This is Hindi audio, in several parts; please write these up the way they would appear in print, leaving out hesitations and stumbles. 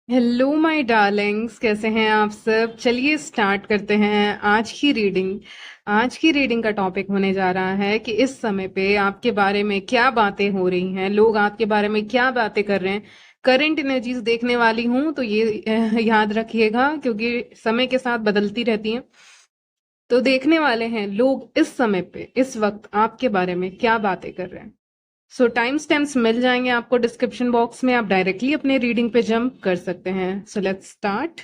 हेलो माय डार्लिंग्स, कैसे हैं आप सब। चलिए स्टार्ट करते हैं आज की रीडिंग का टॉपिक होने जा रहा है कि इस समय पे आपके बारे में क्या बातें हो रही हैं, लोग आपके बारे में क्या बातें कर रहे हैं। करंट एनर्जीज देखने वाली हूं तो ये याद रखिएगा, क्योंकि समय के साथ बदलती रहती हैं। तो देखने वाले हैं लोग इस समय पे इस वक्त आपके बारे में क्या बातें कर रहे हैं। सो टाइम स्टैम्प्स मिल जाएंगे आपको डिस्क्रिप्शन बॉक्स में, आप डायरेक्टली अपने रीडिंग पे जंप कर सकते हैं। So let's start.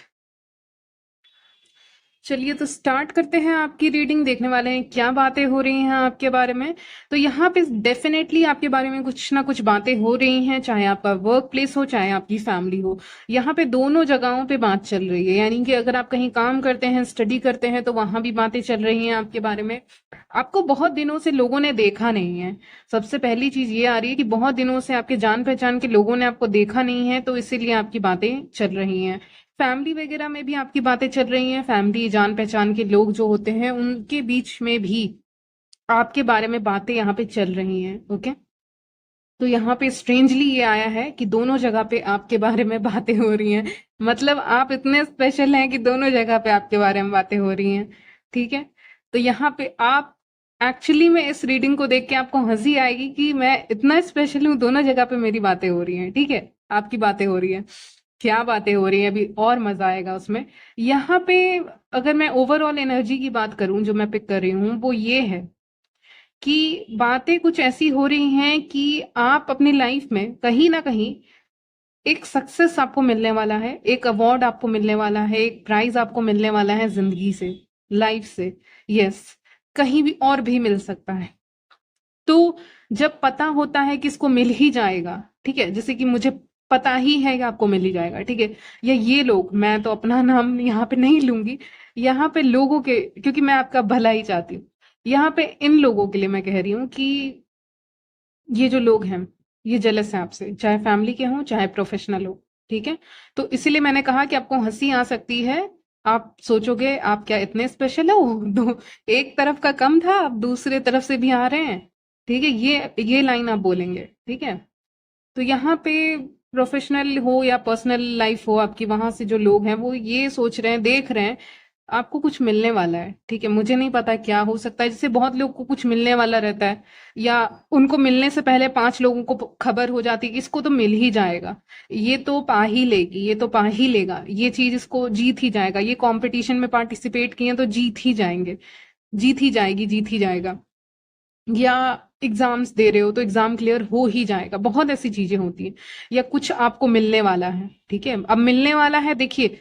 चलिए तो स्टार्ट करते हैं। आपकी रीडिंग देखने वाले हैं क्या बातें हो रही हैं आपके बारे में। तो यहाँ पे डेफिनेटली आपके बारे में कुछ ना कुछ बातें हो रही हैं, चाहे आपका वर्क प्लेस हो चाहे आपकी फैमिली हो। यहाँ पे दोनों जगहों पे बात चल रही है, यानी कि अगर आप कहीं काम करते हैं, स्टडी करते हैं, तो वहां भी बातें चल रही हैं आपके बारे में। आपको बहुत दिनों से लोगों ने देखा नहीं है। सबसे पहली चीज ये आ रही है कि बहुत दिनों से आपके जान पहचान के लोगों ने आपको देखा नहीं है, तो इसीलिए आपकी बातें चल रही हैं। फैमिली वगैरह में भी आपकी बातें चल रही हैं, फैमिली जान पहचान के लोग जो होते हैं उनके बीच में भी आपके बारे में बातें यहाँ पे चल रही हैं। ओके। तो यहाँ पे स्ट्रेंजली ये आया है कि दोनों जगह पे आपके बारे में बातें हो रही हैं। मतलब आप इतने स्पेशल हैं कि दोनों जगह पे आपके बारे में बातें हो रही हैं। ठीक है। तो यहाँ पे आप एक्चुअली में इस रीडिंग को देख के आपको हंसी आएगी कि मैं इतना स्पेशल हूँ, दोनों जगह पे मेरी बातें हो रही हैं। ठीक है। आपकी बातें हो रही हैं। क्या बातें हो रही हैं अभी और मजा आएगा उसमें। यहाँ पे अगर मैं ओवरऑल एनर्जी की बात करूं जो मैं पिक कर रही हूँ, वो ये है कि बातें कुछ ऐसी हो रही हैं कि आप अपनी लाइफ में कहीं ना कहीं एक सक्सेस आपको मिलने वाला है, एक अवार्ड आपको मिलने वाला है, एक प्राइज आपको मिलने वाला है जिंदगी से, लाइफ से। यस। कहीं भी और भी मिल सकता है। तो जब पता होता है कि इसको मिल ही जाएगा, ठीक है, जैसे कि मुझे पता ही है कि आपको मिल ही जाएगा, ठीक है, या ये लोग, मैं तो अपना नाम यहाँ पे नहीं लूंगी, यहाँ पे लोगों के, क्योंकि मैं आपका भला ही चाहती हूँ। यहाँ पे इन लोगों के लिए मैं कह रही हूँ कि ये जो लोग हैं ये जेलस हैं आपसे, चाहे फैमिली के हों चाहे प्रोफेशनल हो। ठीक है। तो इसीलिए मैंने कहा कि आपको हंसी आ सकती है। आप सोचोगे आप क्या इतने स्पेशल हो दो, एक तरफ का कम था, अब दूसरे तरफ से भी आ रहे हैं। ठीक है। ये लाइन आप बोलेंगे। ठीक है। तो यहाँ पे प्रोफेशनल हो या पर्सनल लाइफ हो आपकी, वहां से जो लोग हैं वो ये सोच रहे हैं, देख रहे हैं आपको कुछ मिलने वाला है। ठीक है। मुझे नहीं पता क्या हो सकता है, जैसे बहुत लोग को कुछ मिलने वाला रहता है, या उनको मिलने से पहले 5 लोगों को खबर हो जाती है कि इसको तो मिल ही जाएगा, ये तो पा ही लेगी, ये तो पा ही लेगा, ये चीज इसको जीत ही जाएगा, ये कंपटीशन में पार्टिसिपेट किए तो जीत ही जाएंगे, जीत ही जाएगी, जीत ही जाएगा। या एग्जाम्स दे रहे हो तो एग्जाम क्लियर हो ही जाएगा, बहुत ऐसी चीजें होती हैं। या कुछ आपको मिलने वाला है। ठीक है। अब मिलने वाला है, देखिए,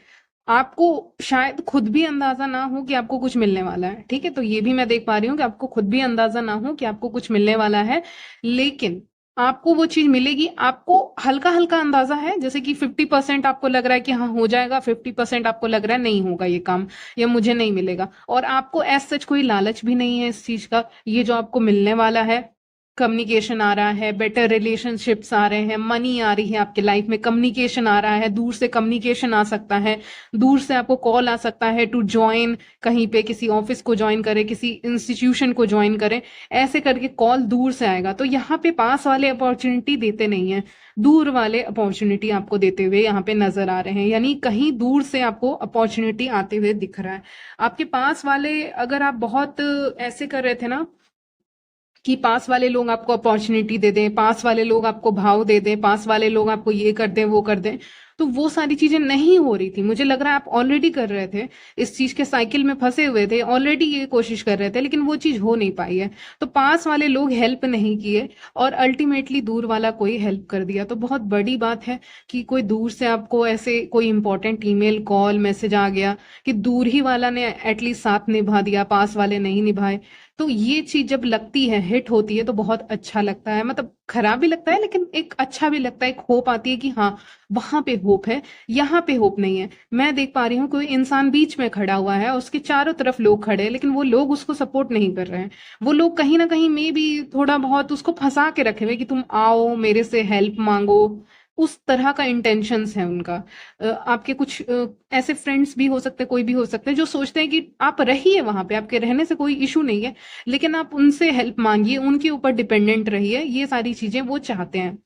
आपको शायद खुद भी अंदाजा ना हो कि आपको कुछ मिलने वाला है। ठीक है। तो ये भी मैं देख पा रही हूँ कि आपको खुद भी अंदाजा ना हो कि आपको कुछ मिलने वाला है, लेकिन आपको वो चीज मिलेगी। आपको हल्का हल्का अंदाजा है, जैसे कि 50% आपको लग रहा है कि हाँ हो जाएगा, 50% आपको लग रहा है नहीं होगा ये काम, या मुझे नहीं मिलेगा। और आपको एज सच कोई लालच भी नहीं है इस चीज का। ये जो आपको मिलने वाला है, कम्युनिकेशन आ रहा है, बेटर रिलेशनशिप्स आ रहे हैं, मनी आ रही है आपके लाइफ में, कम्युनिकेशन आ रहा है, दूर से कम्युनिकेशन आ सकता है, दूर से आपको कॉल आ सकता है टू ज्वाइन, कहीं पे किसी ऑफिस को ज्वाइन करें, किसी इंस्टीट्यूशन को ज्वाइन करें, ऐसे करके कॉल दूर से आएगा। तो यहाँ पे पास वाले अपॉर्चुनिटी देते नहीं है, दूर वाले अपॉर्चुनिटी आपको देते हुए यहाँ पे नजर आ रहे हैं, यानी कहीं दूर से आपको अपॉर्चुनिटी आते हुए दिख रहा है। आपके पास वाले, अगर आप बहुत ऐसे कर रहे थे ना कि पास वाले लोग आपको अपॉर्चुनिटी दे दें, पास वाले लोग आपको भाव दे दें, पास वाले लोग आपको ये कर दें वो कर दें, तो वो सारी चीजें नहीं हो रही थी। मुझे लग रहा है आप ऑलरेडी कर रहे थे, इस चीज के साइकिल में फंसे हुए थे, ऑलरेडी ये कोशिश कर रहे थे, लेकिन वो चीज हो नहीं पाई है। तो पास वाले लोग हेल्प नहीं किए, और अल्टीमेटली दूर वाला कोई हेल्प कर दिया। तो बहुत बड़ी बात है कि कोई दूर से आपको ऐसे कोई इंपॉर्टेंट ईमेल कॉल मैसेज आ गया कि दूर ही वाला ने एटलीस्ट साथ निभा दिया, पास वाले नहीं निभाए। तो ये चीज जब लगती है, हिट होती है, तो बहुत अच्छा लगता है, मतलब खराब भी लगता है लेकिन एक अच्छा भी लगता है, एक होप आती है कि हाँ वहां पे होप है, यहाँ पे होप नहीं है। मैं देख पा रही हूँ कोई इंसान बीच में खड़ा हुआ है, उसके चारों तरफ लोग खड़े हैं, लेकिन वो लोग उसको सपोर्ट नहीं कर रहे हैं। वो लोग कहीं ना कहीं में भी थोड़ा बहुत उसको फंसा के रखे हुए कि तुम आओ मेरे से हेल्प मांगो, उस तरह का इंटेंशंस है उनका। आपके कुछ ऐसे फ्रेंड्स भी हो सकते हैं, कोई भी हो सकते हैं, जो सोचते हैं कि आप रहिए वहां पे, आपके रहने से कोई इशू नहीं है, लेकिन आप उनसे हेल्प मांगिए, उनके ऊपर डिपेंडेंट रहिए, ये सारी चीजें वो चाहते हैं।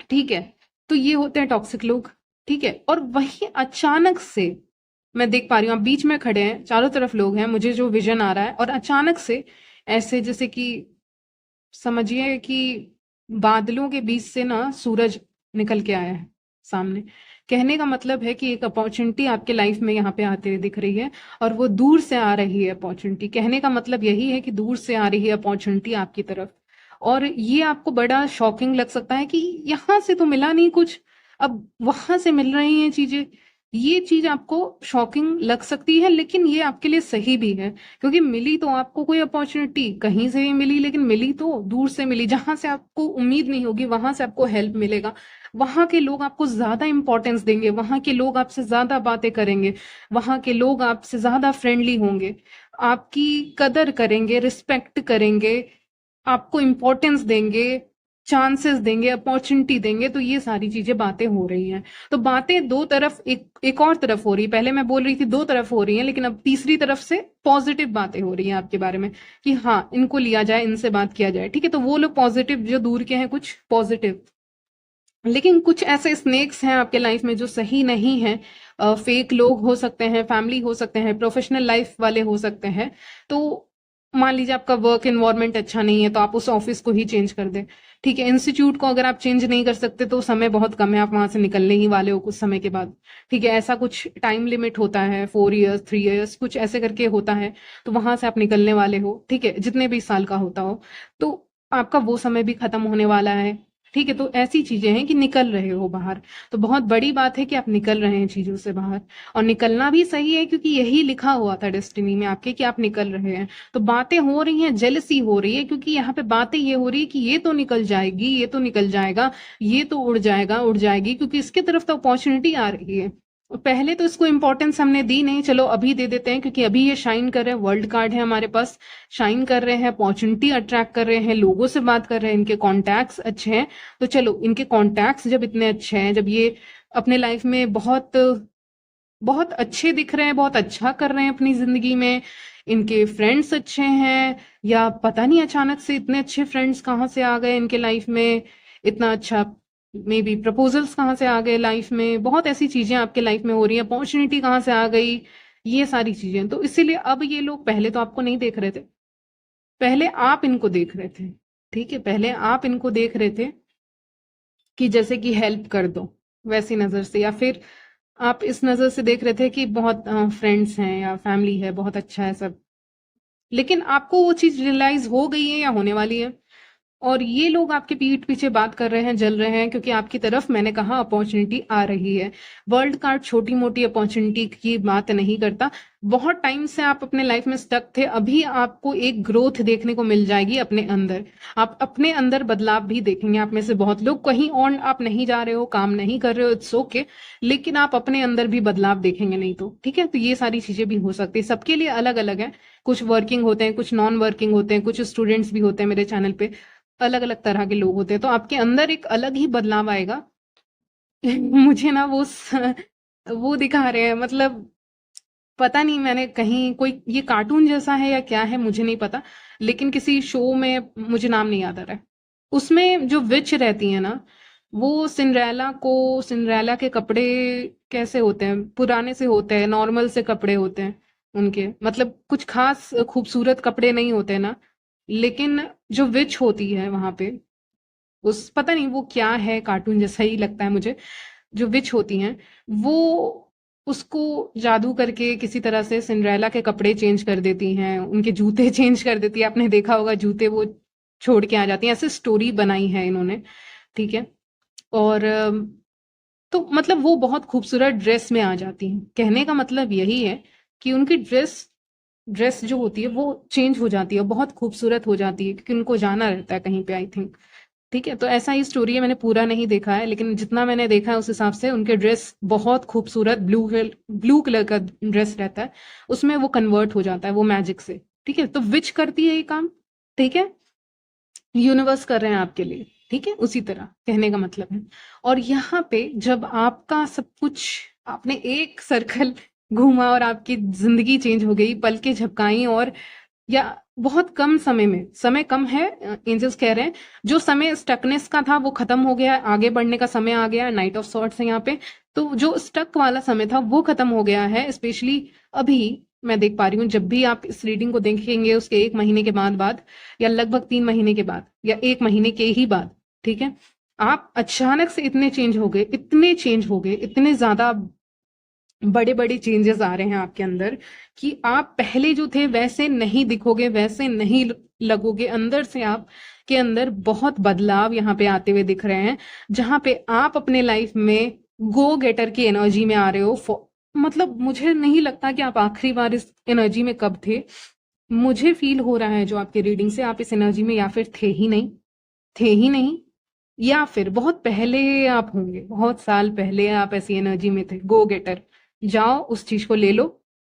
ठीक है। तो ये होते हैं टॉक्सिक लोग। ठीक है, और वही अचानक से मैं देख पा रही हूँ आप बीच में खड़े हैं, चारों तरफ लोग हैं, मुझे जो विजन आ रहा है, और अचानक से ऐसे जैसे कि समझिए कि बादलों के बीच से ना सूरज निकल के आया है सामने। कहने का मतलब है कि एक अपॉर्चुनिटी आपके लाइफ में यहाँ पे आते हुए दिख रही है, और वो दूर से आ रही है अपॉर्चुनिटी। कहने का मतलब यही है कि दूर से आ रही है अपॉर्चुनिटी आपकी तरफ, और ये आपको बड़ा शॉकिंग लग सकता है कि यहाँ से तो मिला नहीं कुछ, अब वहां से मिल रही हैं चीजें। ये चीज आपको शॉकिंग लग सकती है, लेकिन ये आपके लिए सही भी है, क्योंकि मिली तो आपको कोई अपॉर्चुनिटी कहीं से भी मिली, लेकिन मिली तो दूर से मिली, जहां से आपको उम्मीद नहीं होगी वहां से आपको हेल्प मिलेगा। वहां के लोग आपको ज्यादा इंपॉर्टेंस देंगे, वहां के लोग आपसे ज्यादा बातें करेंगे, वहां के लोग आपसे ज्यादा फ्रेंडली होंगे, आपकी कदर करेंगे, रिस्पेक्ट करेंगे, आपको इम्पोर्टेंस देंगे, चांसेस देंगे, अपॉर्चुनिटी देंगे। तो ये सारी चीजें बातें हो रही हैं। तो बातें दो तरफ, एक और तरफ हो रही है। पहले मैं बोल रही थी दो तरफ हो रही हैं, लेकिन अब तीसरी तरफ से पॉजिटिव बातें हो रही हैं आपके बारे में कि हाँ इनको लिया जाए, इनसे बात किया जाए। ठीक है, तो वो लोग पॉजिटिव जो दूर के हैं कुछ पॉजिटिव, लेकिन कुछ ऐसे स्नेक्स हैं आपके लाइफ में जो सही नहीं है। फेक लोग हो सकते हैं, फैमिली हो सकते हैं, प्रोफेशनल लाइफ वाले हो सकते हैं। तो मान लीजिए आपका वर्क एनवायरनमेंट अच्छा नहीं है, तो आप उस ऑफिस को ही चेंज कर दें। ठीक है, इंस्टीट्यूट को अगर आप चेंज नहीं कर सकते तो समय बहुत कम है, आप वहां से निकलने ही वाले हो कुछ समय के बाद। ठीक है, ऐसा कुछ टाइम लिमिट होता है, 4 इयर्स 3 इयर्स कुछ ऐसे करके होता है, तो वहां से आप निकलने वाले हो। ठीक है, जितने भी साल का होता हो, तो आपका वो समय भी खत्म होने वाला है। ठीक है, तो ऐसी चीजें हैं कि निकल रहे हो बाहर, तो बहुत बड़ी बात है कि आप निकल रहे हैं चीजों से बाहर, और निकलना भी सही है क्योंकि यही लिखा हुआ था डेस्टिनी में आपके कि आप निकल रहे हैं। तो बातें हो रही हैं, जेलसी हो रही है, क्योंकि यहाँ पे बातें ये हो रही है कि ये तो निकल जाएगी, ये तो निकल जाएगा, ये तो उड़ जाएगा, उड़ जाएगी, क्योंकि इसके तरफ तो अपॉर्चुनिटी आ रही है। पहले तो इसको इंपॉर्टेंस हमने दी नहीं, चलो अभी दे देते हैं, क्योंकि अभी ये शाइन कर रहे हैं, वर्ल्ड कार्ड है हमारे पास, शाइन कर रहे हैं, अपॉर्चुनिटी अट्रैक्ट कर रहे हैं, लोगों से बात कर रहे हैं, इनके कॉन्टैक्ट्स अच्छे हैं। तो चलो इनके कॉन्टैक्ट्स जब इतने अच्छे हैं, जब ये अपने लाइफ में बहुत बहुत अच्छे दिख रहे हैं, बहुत अच्छा कर रहे हैं अपनी जिंदगी में, इनके फ्रेंड्स अच्छे हैं, या पता नहीं अचानक से इतने अच्छे फ्रेंड्स कहाँ से आ गए इनके लाइफ में, इतना अच्छा मे बी प्रपोजल्स कहाँ से आ गए लाइफ में, बहुत ऐसी चीजें आपके लाइफ में हो रही हैं, अपॉर्चुनिटी कहाँ से आ गई, ये सारी चीजें। तो इसीलिए अब ये लोग, पहले तो आपको नहीं देख रहे थे, पहले आप इनको देख रहे थे। ठीक है, पहले आप इनको देख रहे थे कि जैसे कि हेल्प कर दो, वैसी नजर से, या फिर आप इस नजर से देख रहे थे कि बहुत फ्रेंड्स हैं या फैमिली है, बहुत अच्छा है सब। लेकिन आपको वो चीज रियलाइज हो गई है या होने वाली है, और ये लोग आपके पीठ पीछे बात कर रहे हैं, जल रहे हैं, क्योंकि आपकी तरफ मैंने कहा अपॉर्चुनिटी आ रही है। वर्ल्ड कार्ड छोटी मोटी अपॉर्चुनिटी की बात नहीं करता। बहुत टाइम से आप अपने लाइफ में स्टक थे, अभी आपको एक ग्रोथ देखने को मिल जाएगी अपने अंदर। आप अपने अंदर बदलाव भी देखेंगे। आप में से बहुत लोग कहीं और आप नहीं जा रहे हो, काम नहीं कर रहे हो, इट्स ओके, लेकिन आप अपने अंदर भी बदलाव देखेंगे नहीं तो। ठीक है, तो ये सारी चीजें भी हो सकती है, सबके लिए अलग अलग है। कुछ वर्किंग होते हैं, कुछ नॉन वर्किंग होते हैं, कुछ स्टूडेंट्स भी होते हैं मेरे चैनल पे, अलग अलग तरह के लोग होते हैं, तो आपके अंदर एक अलग ही बदलाव आएगा। मुझे ना वो दिखा रहे हैं, मतलब पता नहीं, मैंने कहीं कोई ये कार्टून जैसा है या क्या है मुझे नहीं पता, लेकिन किसी शो में, मुझे नाम नहीं याद आ रहा है, उसमें जो विच रहती है ना, वो सिंड्रेला के कपड़े कैसे होते हैं, पुराने से होते हैं, नॉर्मल से कपड़े होते हैं उनके, मतलब कुछ खास खूबसूरत कपड़े नहीं होते ना, लेकिन जो विच होती है वहां पे, उस पता नहीं वो क्या है, कार्टून जैसा ही लगता है मुझे। जो विच होती हैं, वो उसको जादू करके किसी तरह से सिंड्रेला के कपड़े चेंज कर देती हैं, उनके जूते चेंज कर देती है, आपने देखा होगा जूते वो छोड़ के आ जाती हैं, ऐसे स्टोरी बनाई है इन्होंने। ठीक है, और तो मतलब वो बहुत खूबसूरत ड्रेस में आ जाती हैं। कहने का मतलब यही है कि उनकी ड्रेस ड्रेस जो होती है वो चेंज हो जाती है, बहुत खूबसूरत हो जाती है, क्योंकि उनको जाना रहता है कहीं पे, आई थिंक। ठीक है, तो ऐसा ही स्टोरी है, मैंने पूरा नहीं देखा है, लेकिन जितना मैंने देखा है उस हिसाब से उनके ड्रेस बहुत खूबसूरत ब्लू कलर का ड्रेस रहता है, उसमें वो कन्वर्ट हो जाता है वो मैजिक से। ठीक है, तो विच करती है ये काम। ठीक है, यूनिवर्स कर रहे हैं आपके लिए। ठीक है, उसी तरह कहने का मतलब है। और यहाँ पे जब आपका सब कुछ, आपने एक सर्कल घूमा और आपकी जिंदगी चेंज हो गई, पल के झपकाई, और या बहुत कम समय में, समय कम है, एंजल्स कह रहे हैं जो समय स्टकनेस का था वो खत्म हो गया है, आगे बढ़ने का समय आ गया है। नाइट ऑफ सॉर्ड्स है यहाँ पे, तो जो स्टक वाला समय था वो खत्म हो गया है। स्पेशली अभी मैं देख पा रही हूँ, जब भी आप इस रीडिंग को देखेंगे उसके 1 महीने के बाद या लगभग 3 महीने के बाद या 1 महीने के ही बाद, ठीक है, आप अचानक से इतने चेंज हो गए, इतने चेंज हो गए, इतने ज्यादा बड़े बड़े चेंजेस आ रहे हैं आपके अंदर कि आप पहले जो थे वैसे नहीं दिखोगे, वैसे नहीं लगोगे। अंदर से आप के अंदर बहुत बदलाव यहाँ पे आते हुए दिख रहे हैं, जहां पे आप अपने लाइफ में गो गेटर की एनर्जी में आ रहे हो। मतलब मुझे नहीं लगता कि आप आखिरी बार इस एनर्जी में कब थे। मुझे फील हो रहा है जो आपकी रीडिंग से, आप इस एनर्जी में या फिर थे ही नहीं, थे ही नहीं, या फिर बहुत पहले आप होंगे, बहुत साल पहले आप ऐसी एनर्जी में थे। गो गेटर, जाओ उस चीज को ले लो,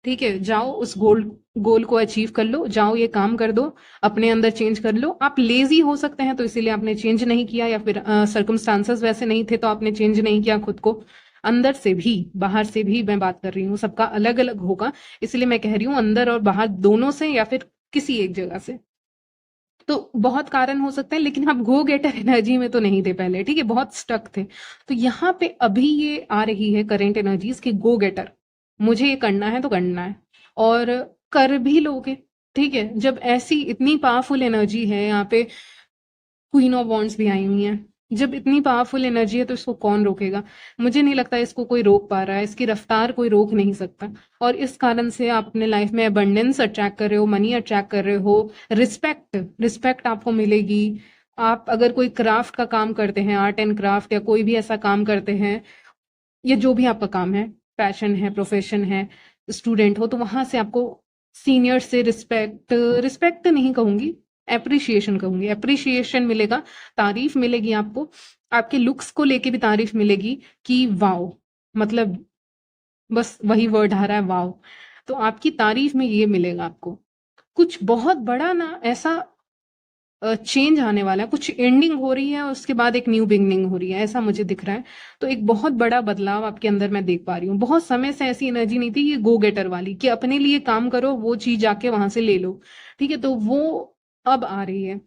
ठीक है, जाओ उस गोल गोल को अचीव कर लो, जाओ ये काम कर दो, अपने अंदर चेंज कर लो। आप लेजी हो सकते हैं तो इसीलिए आपने चेंज नहीं किया, या फिर सर्कमस्टांसेस वैसे नहीं थे तो आपने चेंज नहीं किया खुद को। अंदर से भी बाहर से भी मैं बात कर रही हूँ, सबका अलग अलग होगा, इसलिए मैं कह रही हूँ अंदर और बाहर दोनों से, या फिर किसी एक जगह से। तो बहुत कारण हो सकते हैं, लेकिन आप गो गेटर एनर्जी में तो नहीं थे पहले, ठीक है, बहुत स्टक थे। तो यहाँ पे अभी ये आ रही है करेंट एनर्जीज की गो गेटर, मुझे ये करना है तो करना है, और कर भी लोगे, ठीक है। जब ऐसी इतनी पावरफुल एनर्जी है यहाँ पे, क्वीन ऑफ वॉन्ड्स भी आई हुई है, जब इतनी पावरफुल एनर्जी है तो इसको कौन रोकेगा? मुझे नहीं लगता इसको कोई रोक पा रहा है, इसकी रफ्तार कोई रोक नहीं सकता। और इस कारण से आप अपने लाइफ में अबंडेंस अट्रैक्ट कर रहे हो, मनी अट्रैक्ट कर रहे हो, रिस्पेक्ट रिस्पेक्ट आपको मिलेगी। आप अगर कोई क्राफ्ट का काम करते हैं, आर्ट एंड क्राफ्ट, या कोई भी ऐसा काम करते हैं, या जो भी आपका काम है, पैशन है, प्रोफेशन है, स्टूडेंट हो, तो वहां से आपको सीनियर से रिस्पेक्ट, रिस्पेक्ट नहीं कहूंगी, एप्रिशिएशन कहूंगी, एप्रिशिएशन मिलेगा, तारीफ मिलेगी आपको। आपके लुक्स को लेके भी तारीफ मिलेगी कि वाओ, मतलब बस वही वर्ड आ रहा है, वाओ। तो आपकी तारीफ में ये मिलेगा आपको। कुछ बहुत बड़ा ना ऐसा चेंज आने वाला है, कुछ एंडिंग हो रही है और उसके बाद एक न्यू बिगनिंग हो रही है, ऐसा मुझे दिख रहा है। तो एक बहुत बड़ा बदलाव आपके अंदर मैं देख पा रही हूँ। बहुत समय से ऐसी एनर्जी नहीं थी ये गो गेटर वाली, कि अपने लिए काम करो, वो चीज जाके वहां से ले लो, ठीक है, तो वो अब आ रही है।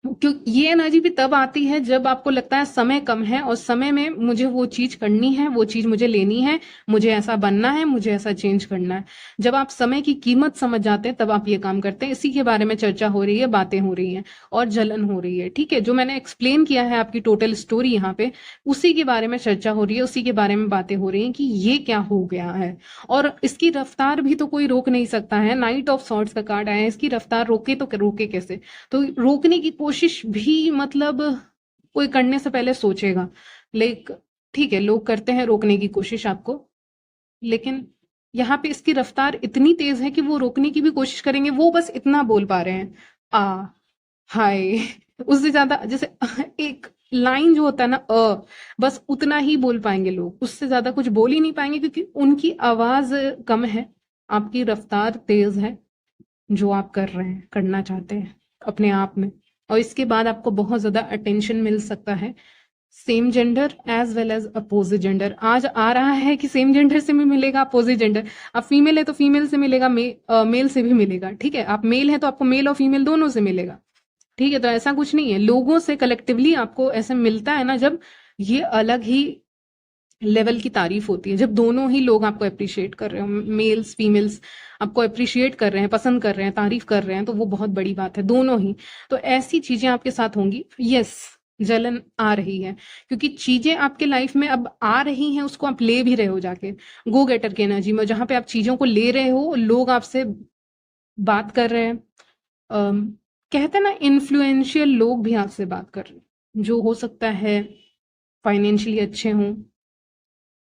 क्यों ये एनर्जी भी तब आती है जब आपको लगता है समय कम है और समय में मुझे वो चीज करनी है, वो चीज मुझे लेनी है, मुझे ऐसा बनना है, मुझे ऐसा चेंज करना है। जब आप समय की कीमत समझ जाते हैं तब आप ये काम करते हैं। इसी के बारे में चर्चा हो रही है, बातें हो रही हैं और जलन हो रही है, ठीक है। जो मैंने एक्सप्लेन किया है आपकी टोटल स्टोरी यहाँ पे, उसी के बारे में चर्चा हो रही है, उसी के बारे में बातें हो रही हैं कि ये क्या हो गया है। और इसकी रफ्तार भी तो कोई रोक नहीं सकता है। नाइट ऑफ सॉर्ड्स का कार्ड आया है, इसकी रफ्तार रोके तो रोके कैसे? तो रोकने की कोशिश भी, मतलब कोई करने से पहले सोचेगा, लेकिन ठीक है, लोग करते हैं रोकने की कोशिश आपको, लेकिन यहाँ पे इसकी रफ्तार इतनी तेज है कि वो रोकने की भी कोशिश करेंगे, वो बस इतना बोल पा रहे हैं, आ, हाय, उससे ज्यादा, जैसे एक लाइन जो होता है ना, बस उतना ही बोल पाएंगे लोग, उससे ज्यादा कुछ बोल ही नहीं पाएंगे, क्योंकि उनकी आवाज कम है, आपकी रफ्तार तेज है। जो आप कर रहे हैं, करना चाहते हैं अपने आप में, और इसके बाद आपको बहुत ज्यादा अटेंशन मिल सकता है। Same gender as well as opposite gender, आज आ रहा है कि सेम जेंडर से भी मिलेगा, अपोजिट जेंडर, आप फीमेल है तो फीमेल से मिलेगा, मेल से भी मिलेगा, ठीक है, आप मेल है तो आपको मेल और फीमेल दोनों से मिलेगा, ठीक है। तो ऐसा कुछ नहीं है, लोगों से कलेक्टिवली आपको ऐसे मिलता है ना, जब ये अलग ही लेवल की तारीफ होती है, जब दोनों ही लोग आपको अप्रिशिएट कर रहे हो, मेल्स फीमेल्स आपको अप्रिशिएट कर रहे हैं, पसंद कर रहे हैं, तारीफ कर रहे हैं, तो वो बहुत बड़ी बात है, दोनों ही। तो ऐसी चीजें आपके साथ होंगी। यस, जलन आ रही है, क्योंकि चीजें आपके लाइफ में अब आ रही हैं, उसको आप ले भी रहे हो जाके गो गेटर की एनर्जी में, जहां पे आप चीजों को ले रहे हो, लोग आपसे बात कर रहे हैं, अम, कहते हैं ना, इन्फ्लुएंशियल लोग भी आपसे बात कर रहे हैं, जो हो सकता है फाइनेंशियली अच्छे हों,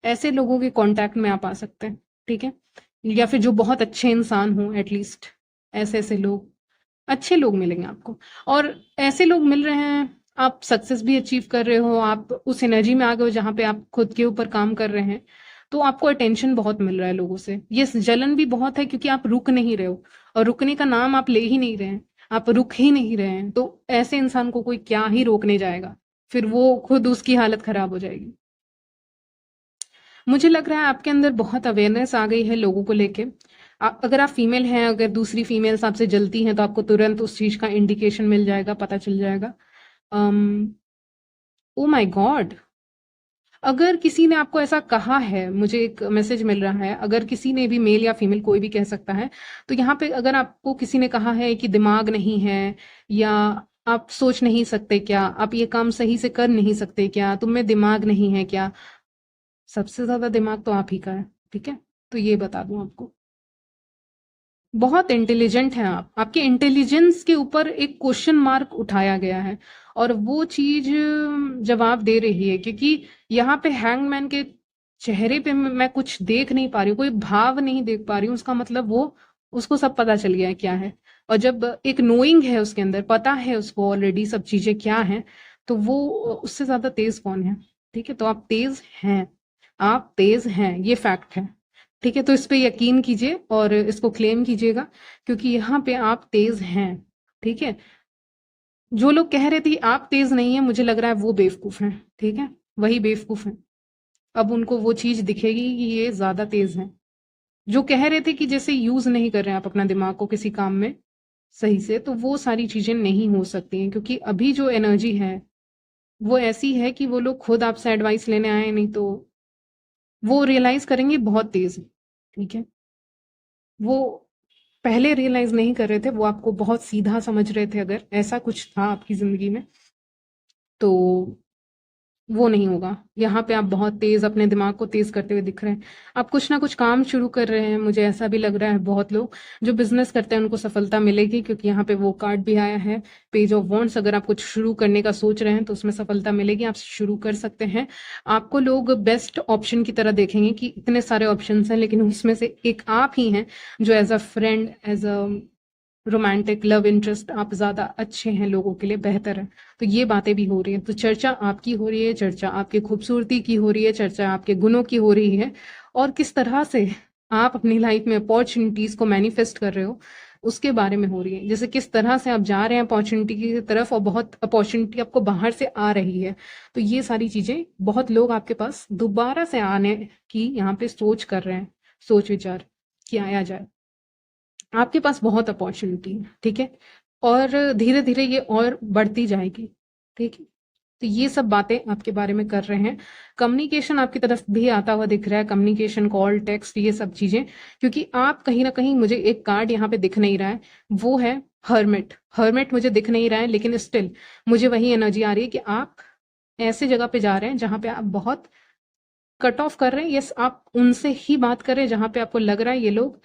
ऐसे लोगों के कांटेक्ट में आप आ सकते हैं, ठीक है, या फिर जो बहुत अच्छे इंसान हों, एटलीस्ट ऐसे ऐसे लोग, अच्छे लोग मिलेंगे आपको। और ऐसे लोग मिल रहे हैं, आप सक्सेस भी अचीव कर रहे हो, आप उस एनर्जी में आ गए हो जहां पे आप खुद के ऊपर काम कर रहे हैं, तो आपको अटेंशन बहुत मिल रहा है लोगों से। ये जलन भी बहुत है क्योंकि आप रुक नहीं रहे हो, और रुकने का नाम आप ले ही नहीं रहे हैं, आप रुक ही नहीं रहे हैं, तो ऐसे इंसान को कोई क्या ही रोकने जाएगा, फिर वो खुद उसकी हालत खराब हो जाएगी। मुझे लग रहा है आपके अंदर बहुत अवेयरनेस आ गई है लोगों को लेके, अगर आप फीमेल हैं, अगर दूसरी फीमेल्स आपसे जलती हैं तो आपको तुरंत उस चीज का इंडिकेशन मिल जाएगा, पता चल जाएगा। ओ माय गॉड, अगर किसी ने आपको ऐसा कहा है, मुझे एक मैसेज मिल रहा है, अगर किसी ने भी, मेल या फीमेल कोई भी कह सकता है, तो यहाँ पे अगर आपको किसी ने कहा है कि दिमाग नहीं है, या आप सोच नहीं सकते क्या, आप ये काम सही से कर नहीं सकते क्या, तुम में दिमाग नहीं है क्या, सबसे ज्यादा दिमाग तो आप ही का है। ठीक है, तो ये बता दूं आपको, बहुत इंटेलिजेंट हैं आप, आपके इंटेलिजेंस के ऊपर एक क्वेश्चन मार्क उठाया गया है, और वो चीज जवाब दे रही है, क्योंकि यहाँ पे हैंगमैन के चेहरे पे मैं कुछ देख नहीं पा रही हूँ, कोई भाव नहीं देख पा रही हूँ, उसका मतलब वो, उसको सब पता चल गया है क्या है। और जब एक नोइंग है उसके अंदर, पता है उसको ऑलरेडी सब चीजें क्या है, तो वो, उससे ज्यादा तेज कौन है। ठीक है, तो आप तेज हैं, आप तेज हैं, ये फैक्ट है। ठीक है, तो इस पे यकीन कीजिए और इसको क्लेम कीजिएगा, क्योंकि यहाँ पे आप तेज हैं। ठीक है, जो लोग कह रहे थे आप तेज नहीं है, मुझे लग रहा है वो बेवकूफ हैं। ठीक है, वही बेवकूफ हैं, अब उनको वो चीज दिखेगी कि ये ज्यादा तेज हैं। जो कह रहे थे कि जैसे यूज नहीं कर रहे हैं आप अपना दिमाग को किसी काम में सही से, तो वो सारी चीजें नहीं हो सकती हैं, क्योंकि अभी जो एनर्जी है वो ऐसी है कि वो लोग खुद आपसे एडवाइस लेने आए, नहीं तो वो रियलाइज करेंगे बहुत तेज है। ठीक है, वो पहले रियलाइज नहीं कर रहे थे, वो आपको बहुत सीधा समझ रहे थे, अगर ऐसा कुछ था आपकी जिंदगी में तो वो नहीं होगा। यहाँ पे आप बहुत तेज अपने दिमाग को तेज करते हुए दिख रहे हैं, आप कुछ ना कुछ काम शुरू कर रहे हैं, मुझे ऐसा भी लग रहा है। बहुत लोग जो बिजनेस करते हैं उनको सफलता मिलेगी, क्योंकि यहाँ पे वो कार्ड भी आया है, पेज ऑफ वॉन्ड्स। अगर आप कुछ शुरू करने का सोच रहे हैं तो उसमें सफलता मिलेगी, आप शुरू कर सकते हैं। आपको लोग बेस्ट ऑप्शन की तरह देखेंगे कि इतने सारे ऑप्शन हैं, लेकिन उसमें से एक आप ही हैं जो as a friend, as a romantic love interest, आप ज्यादा अच्छे हैं लोगों के लिए, बेहतर है। तो ये बातें भी हो रही है, तो चर्चा आपकी हो रही है, चर्चा आपकी खूबसूरती की हो रही है, चर्चा आपके गुणों की हो रही है, और किस तरह से आप अपनी लाइफ में अपॉर्चुनिटीज को मैनिफेस्ट कर रहे हो उसके बारे में हो रही है। जैसे किस तरह से आप जा रहे हैं अपॉर्चुनिटी की तरफ, और बहुत अपॉर्चुनिटी आपको बाहर से आ रही है। तो ये सारी चीजें, बहुत लोग आपके पास दोबारा से आने की यहाँ पे सोच कर रहे हैं, सोच विचार कि आया जाए। आपके पास बहुत अपॉर्चुनिटी है। ठीक है, और धीरे धीरे ये और बढ़ती जाएगी। ठीक है, तो ये सब बातें आपके बारे में कर रहे हैं। कम्युनिकेशन आपकी तरफ भी आता हुआ दिख रहा है, कम्युनिकेशन, कॉल, टेक्स्ट, ये सब चीजें, क्योंकि आप कहीं ना कहीं, मुझे एक कार्ड यहाँ पे दिख नहीं रहा है, वो है हर्मिट। हर्मिट मुझे दिख नहीं रहा है, लेकिन स्टिल मुझे वही एनर्जी आ रही है कि आप ऐसे जगह पे जा रहे हैं जहां पे आप बहुत कट ऑफ कर रहे हैं। यस, आप उनसे ही बात कर रहे हैं जहां पे आपको लग रहा है ये लोग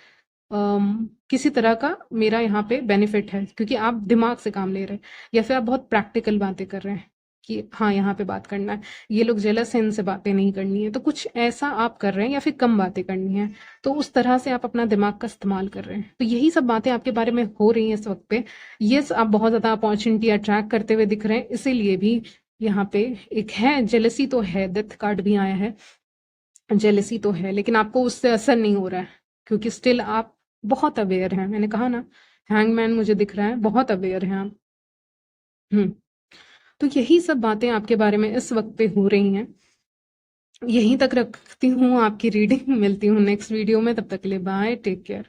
किसी तरह का मेरा यहाँ पे बेनिफिट है, क्योंकि आप दिमाग से काम ले रहे हैं, या फिर आप बहुत प्रैक्टिकल बातें कर रहे हैं कि हाँ यहाँ पे बात करना है, ये लोग जेलस है, इनसे बातें नहीं करनी है, तो कुछ ऐसा आप कर रहे हैं, या फिर कम बातें करनी है, तो उस तरह से आप अपना दिमाग का इस्तेमाल कर रहे हैं। तो यही सब बातें आपके बारे में हो रही हैं इस वक्त पे। यस, आप बहुत ज्यादा अपॉर्चुनिटी अट्रैक्ट करते हुए दिख रहे हैं, इसीलिए भी यहाँ पे एक है, जेलसी तो है, डेथ कार्ड भी आया है, जेलसी तो है, लेकिन आपको उससे असर नहीं हो रहा है, क्योंकि स्टिल आप बहुत अवेयर हैं। मैंने कहा ना, हैंगमैन मुझे दिख रहा है, बहुत अवेयर हैं आप। हम्म, तो यही सब बातें आपके बारे में इस वक्त पे हो रही हैं। यहीं तक रखती हूँ आपकी रीडिंग, मिलती हूँ नेक्स्ट वीडियो में, तब तक के लिए बाय, टेक केयर।